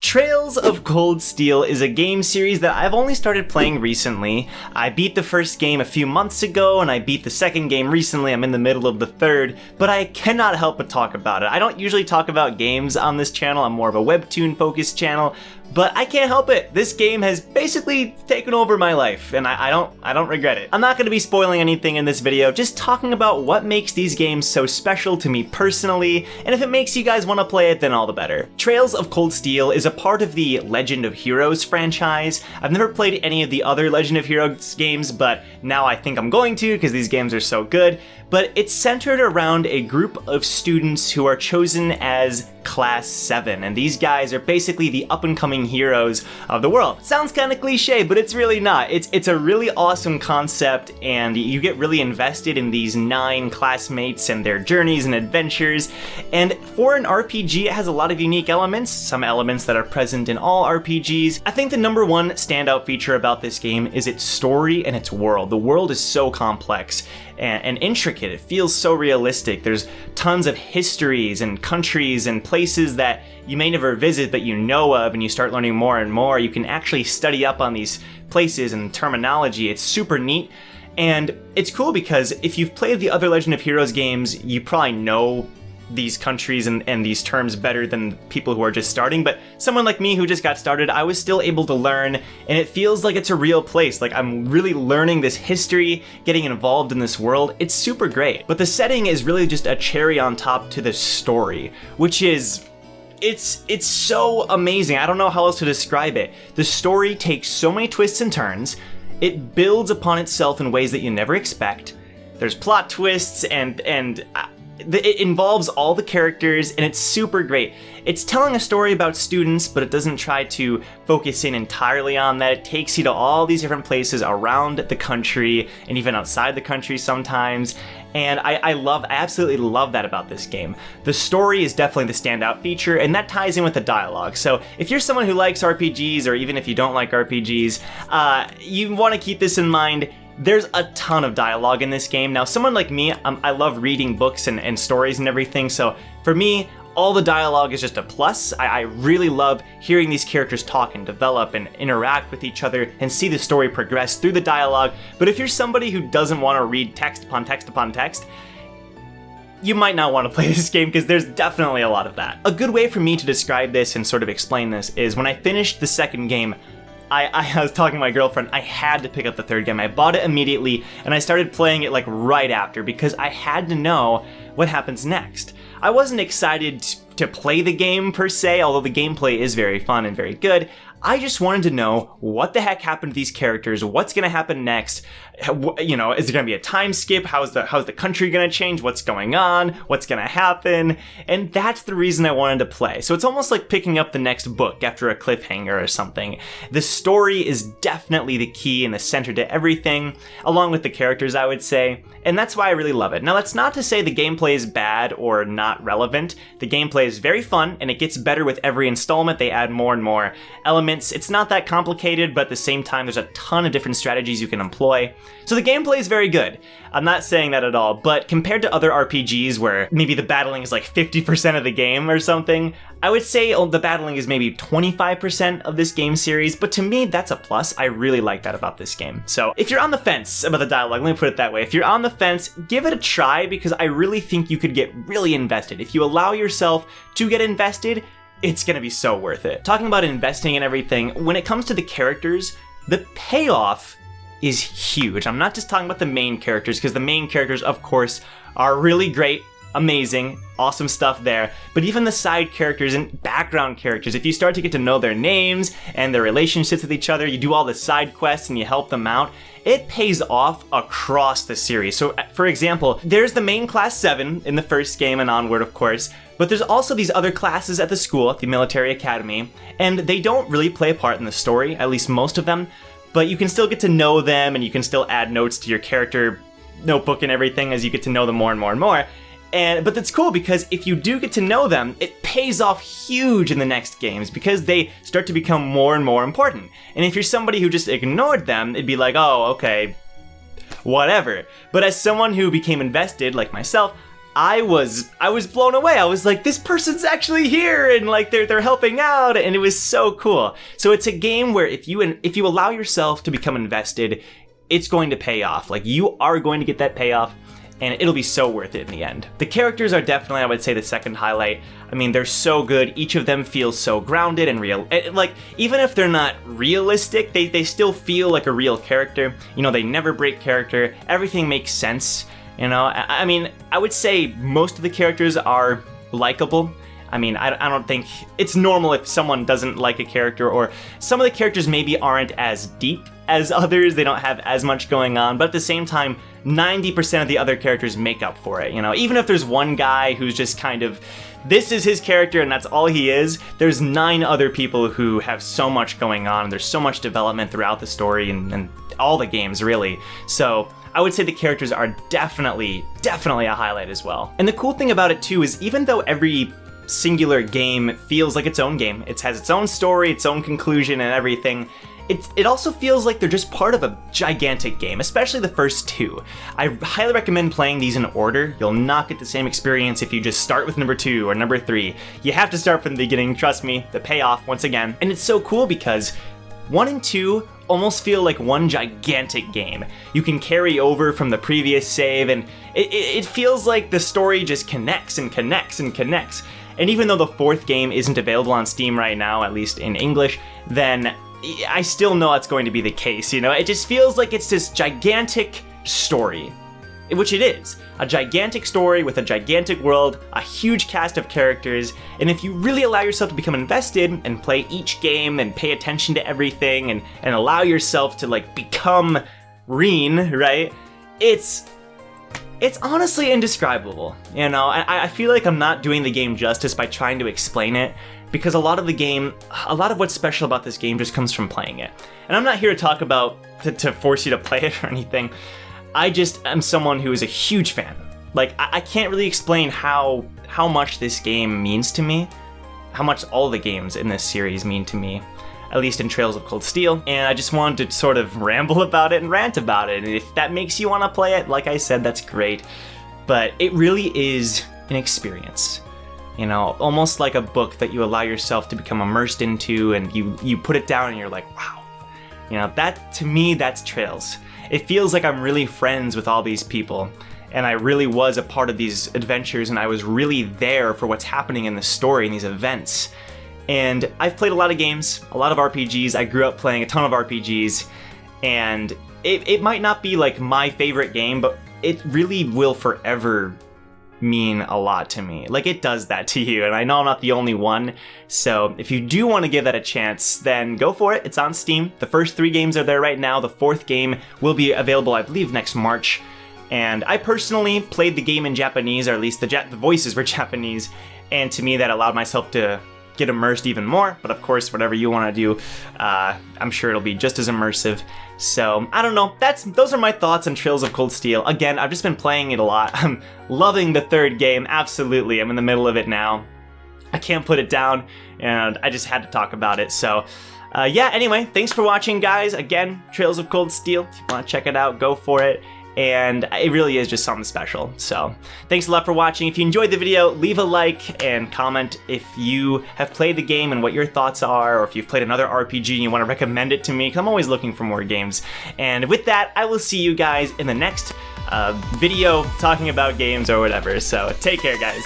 Trails of Cold Steel is a game series that I've only started playing recently. I beat the first game a few months ago, and I beat the second game recently. I'm in the middle of the third, but I cannot help but talk about it. I don't usually talk about games on this channel. I'm more of a webtoon-focused channel, but I can't help it. This game has basically taken over my life, and I don't regret it. I'm not going to be spoiling anything in this video, just talking about what makes these games so special to me personally, and if it makes you guys want to play it, then all the better. Trails of Cold Steel is a part of the Legend of Heroes franchise. I've never played any of the other Legend of Heroes games, but now I think I'm going to because these games are so good. But it's centered around a group of students who are chosen as Class 7, and these guys are basically the up-and-coming heroes of the world. Sounds kind of cliche, but it's really not. It's a really awesome concept, and you get really invested in these 9 classmates and their journeys and adventures. And for an RPG, it has a lot of unique elements, some elements that are present in all RPGs. I think the number one standout feature about this game is its story and its world. The world is so complex and intricate. It feels so realistic. There's tons of histories and countries and places that you may never visit but you know of, and you start learning more and more. You can actually study up on these places and terminology. It's super neat. And it's cool because if you've played the other Legend of Heroes games, you probably know these countries and these terms better than people who are just starting, but someone like me who just got started, I was still able to learn, and it feels like it's a real place. Like I'm really learning this history, getting involved in this world. It's super great. But the setting is really just a cherry on top to the story, which is it's so amazing. I don't know how else to describe it. The story takes so many twists and turns. It builds upon itself in ways that you never expect. There's plot twists and it involves all the characters, and it's super great. It's telling a story about students, but it doesn't try to focus in entirely on that. It takes you to all these different places around the country, and even outside the country sometimes. And I absolutely love that about this game. The story is definitely the standout feature, and that ties in with the dialogue. So if you're someone who likes RPGs, or even if you don't like RPGs, you want to keep this in mind. There's a ton of dialogue in this game. Now, someone like me, I love reading books and stories and everything, so for me, all the dialogue is just a plus. I really love hearing these characters talk and develop and interact with each other and see the story progress through the dialogue. But if you're somebody who doesn't want to read text upon text upon text, you might not want to play this game because there's definitely a lot of that. A good way for me to describe this and sort of explain this is when I finished the second game, I was talking to my girlfriend, I had to pick up the third game. I bought it immediately, and I started playing it like right after because I had to know what happens next. I wasn't excited to play the game per se, although the gameplay is very fun and very good. I just wanted to know what the heck happened to these characters, what's going to happen next, you know, is there going to be a time skip, how's the country going to change, what's going on, what's going to happen, and that's the reason I wanted to play. So it's almost like picking up the next book after a cliffhanger or something. The story is definitely the key and the center to everything, along with the characters, I would say, and that's why I really love it. Now, that's not to say the gameplay is bad or not relevant. The gameplay is very fun, and it gets better with every installment. They add more and more elements. It's not that complicated, but at the same time, there's a ton of different strategies you can employ. So the gameplay is very good. I'm not saying that at all, but compared to other RPGs where maybe the battling is like 50% of the game or something, I would say the battling is maybe 25% of this game series, but to me, that's a plus. I really like that about this game. So if you're on the fence about the dialogue, let me put it that way. If you're on the fence, give it a try because I really think you could get really invested. If you allow yourself to get invested, it's gonna be so worth it. Talking about investing and everything, when it comes to the characters, the payoff is huge. I'm not just talking about the main characters, because the main characters, of course, are really great, amazing, awesome stuff there. But even the side characters and background characters, if you start to get to know their names and their relationships with each other, you do all the side quests and you help them out, it pays off across the series. So, for example, there's the main Class 7 in the first game and onward, of course, but there's also these other classes at the school, at the military academy, and they don't really play a part in the story, at least most of them, but you can still get to know them and you can still add notes to your character notebook and everything as you get to know them more and more and more. But that's cool because if you do get to know them, it pays off huge in the next games because they start to become more and more important. And if you're somebody who just ignored them, it'd be like, oh, okay, whatever. But as someone who became invested, like myself, I was blown away. I was like, this person's actually here, and like they're helping out, and it was so cool. So it's a game where if you allow yourself to become invested, it's going to pay off. Like, you are going to get that payoff, and it'll be so worth it in the end. The characters are definitely, I would say, the second highlight. I mean, they're so good. Each of them feels so grounded and real. Like, even if they're not realistic, they still feel like a real character. You know, they never break character. Everything makes sense. You know, I mean, I would say most of the characters are likable. I mean, I don't think it's normal if someone doesn't like a character, or some of the characters maybe aren't as deep as others. They don't have as much going on, but at the same time, 90% of the other characters make up for it. You know, even if there's one guy who's just kind of, this is his character and that's all he is, there's 9 other people who have so much going on, and there's so much development throughout the story and all the games, really. So I would say the characters are definitely a highlight as well. And the cool thing about it too is, even though every singular game feels like its own game, it has its own story, its own conclusion and everything, it also feels like they're just part of a gigantic game, especially the first 2. I highly recommend playing these in order. You'll not get the same experience if you just start with number 2 or number 3. You have to start from the beginning, trust me, the payoff once again. And it's so cool because 1 and 2 almost feel like one gigantic game. You can carry over from the previous save, and it feels like the story just connects and connects and connects. And even though the 4th game isn't available on Steam right now, at least in English, then I still know that's going to be the case, you know? It just feels like it's this gigantic story, which it is. A gigantic story with a gigantic world, a huge cast of characters, and if you really allow yourself to become invested and play each game and pay attention to everything and allow yourself to like become Reen, right? It's honestly indescribable, you know? I feel like I'm not doing the game justice by trying to explain it, because a lot of what's special about this game just comes from playing it. And I'm not here to talk about, to force you to play it or anything. I just am someone who is a huge fan. Like, I can't really explain how much this game means to me, how much all the games in this series mean to me, at least in Trails of Cold Steel, and I just wanted to sort of ramble about it and rant about it, and if that makes you want to play it, like I said, that's great, but it really is an experience. You know, almost like a book that you allow yourself to become immersed into, and you put it down and you're like, wow. You know, that, to me, that's Trails. It feels like I'm really friends with all these people, and I really was a part of these adventures, and I was really there for what's happening in the story and these events. And I've played a lot of games, a lot of RPGs. I grew up playing a ton of RPGs, and it might not be like my favorite game, but it really will forever mean a lot to me. Like, it does that to you, and I know I'm not the only one. So if you do want to give that a chance, then go for it. It's on Steam. The first 3 games are there right now. The 4th game will be available, I believe, next March. And I personally played the game in Japanese, or at least the voices were Japanese, and to me that allowed myself to get immersed even more. But of course, whatever you want to do, I'm sure it'll be just as immersive. So I don't know, those are my thoughts on Trails of Cold Steel. Again, I've just been playing it a lot. I'm loving the 3rd game, absolutely. I'm in the middle of it now. I can't put it down, and I just had to talk about it. So yeah, anyway, thanks for watching, guys. Again, Trails of Cold Steel, if you want to check it out, go for it. And it really is just something special. So thanks a lot for watching. If you enjoyed the video, leave a like and comment if you have played the game and what your thoughts are, or if you've played another RPG and you want to recommend it to me, because I'm always looking for more games. And with that, I will see you guys in the next video talking about games or whatever. So take care, guys.